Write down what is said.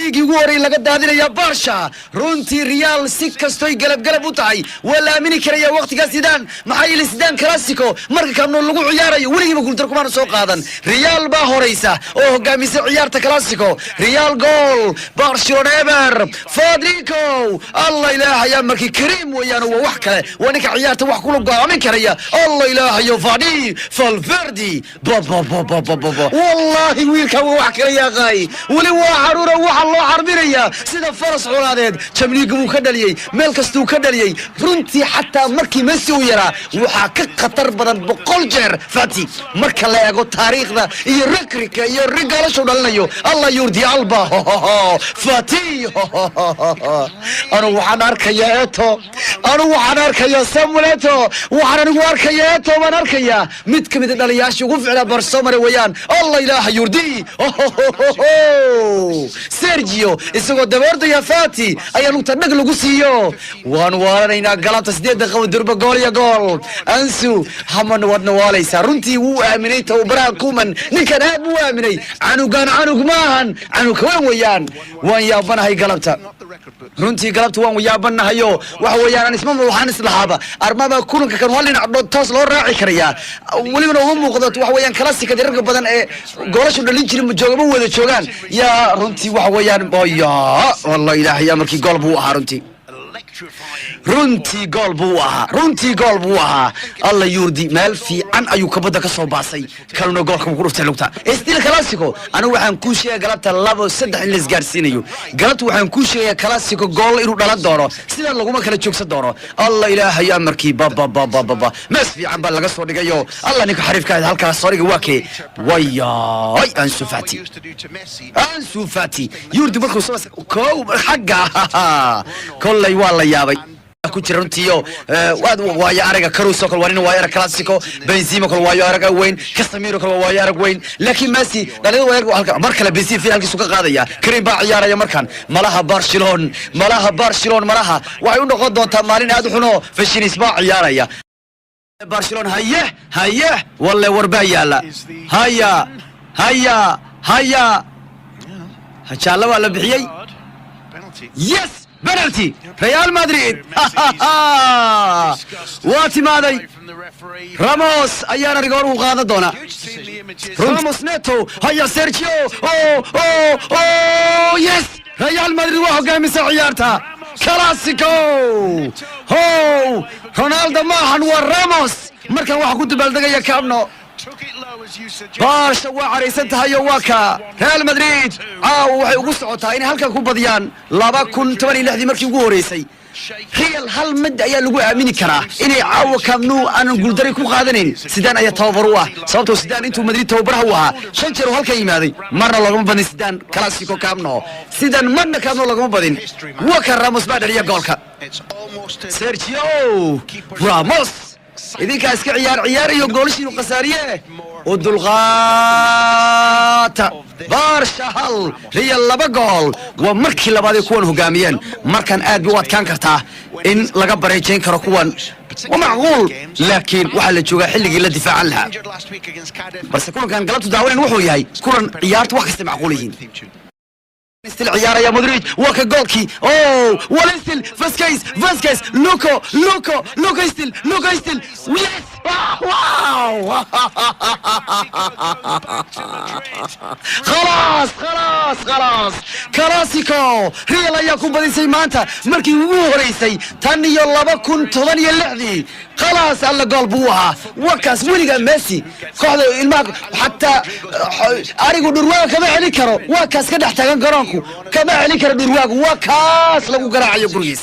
dhiigii ugu horay laga daadinaya Barca runtii Real si kastoy galab u tahay wala aamini karaya waqtiga sidaan maxay la sidaan Clasico marka kamno lagu ciyaarayo waligiiba guul darkumaan soo qaadan Real baa horeysa oo hogaamisa ciyaarta Clasico Real goal Barcelona ever Federico Allah ilaahay markii Karim wayaan wax kale wanika ciyaarta wax kula go'aamin karaya Allah ilaahay Fadi Valverde wallahi wiilka wax kale yaa qay wali waa xaruura waxa loo xarbinaya sida faras xulaadeed jamliga uu ka dhaliyay meel kastuu ka dhaliyay runtii xataa markii Messi uu yaraa waxa ka khatar badan 100 jeer Fati marka la eego taariikhda iyo rekrika iyo rigaalasho dhalanayo Allah yurdi alba Fati anu waxaan arkayaa Eto anu waxaan arkayaa Samueleto waxaan anigu arkayaa Eto baan arkayaa mid kamid dhaliyaasha ugu ficnaa Barcelona weeyaan Allah ilaahay yurdi Sergio isagoo dabartaya Fati ayaa lugta dhag lagu siiyo waan waalanayna galabta 8 daqiiqo durba gool iyo gool Ansu haman wadna waalaysa runtii wuu aaminay tababaraha Koeman ninkan aad buu aaminay canug maahan canug weyn weeyaan waan yaabanahay galabta runtii galabta waan yaabanahayo waxa weeyaan isma waxaan islahaaba armaba kulanka kan wal dhinac toos loo raaci karaya waliba uu muuqdo waxa weeyaan Clasico dirka badan ee goolasho dhalin jiray ma joogaba wada joogan ya runtii waxa weeyaan wallahi ilaahay markii gool buu ahaa runtii gool buu ahaa Allah yurdi meel fiican ayuu kabada ka soo baasay kaluna goolka ku dhuftay lugta istil Clasico anigu waxaan ku sheegay galabta 2-3 in la isgaarsiinayo galabta waxaan ku sheegay Clasico gool inuu dhalan doono sida laguma kala joogsan doono Allah ilaahay amarkii mas fiican baa laga soo dhigayo Allah ninka xariifka halkaas soo dhigay waa kee way Ansu Fati yurdi markuu soo xagga kollay waa la yaabay ku jira runtiyo waayo araga Caruso kal warina waayo araga Clasico Benzema kal waayo araga weyn Casemiro kal waayo araga weyn laakiin Messi dhalid waayo halka mar kale Benzema finalkiisu ka qaadaya Karim baa ciyaaraya markan malaha Barcelona waxay u noqon doontaa maalin aad u xuno Fashinis baa ciyaaraya Barcelona haye wallahi warba yaala haya hajala wala bixiyay yes penalty Real Madrid واتمادي راموس أيانا رجعوا وقاعدة دونا راموس نيتو هيا سيرجيو أوه يس ريال مدريد واحد جاي من سعيارتها كلاسيكو هو رونالدو معهن وراموس مركز واحد كنت بلدقيا كامنو بارشا وعريسنتها يواكا ريال مدريد waxay ugu socotaa in halka ku badiyaan 2016 markii ugu horeysay Real hal mid ayaa lagu aamini karaa inay caawa kamnu aan guuldari ku qaadanin sidaan ayaa tababar u ah sababtoo sidaan intuu Madrid tababaraha u ahaa 5 jeer halka yimaaday marna lagama badin sidaan Clasico kamno sidaan marna kamno lagama badin waka Ramos baa dhaliya goolka Sergio Ramos idinka iska ciyaariyo goolashiinu qasaariye oo dulqaata Barca hal Real 2 gool waa markii labaad ay kuwan hogaamiyeen markan aad u adkaan kartaa in laga bareejeyn karo kuwan ومعقول لكن waxa la joogaa xilligii la difaacan lahaa balse kulankan galabtu daawayn wuxuu yahay kulan ciyaartu wax kasta macquul yihiin استل عيارة يا مدريد وكا جولكي اوه وليستل فاسكيز لوكو استل ويس واو خلاص كلاسيكو ريال اياكم بديسي مانتا مركي وهريسي تاني يلا بكون تضني اللعبي خلاص alla gool buu ahaa wakaas weliga Messi kooxda ilmaha hatta arigu dhurwaaga kama celin karo wakaas ka dhax taagan garoonku kama celin karo dhurwaaga wakaas lagu garaacayo gurigiisa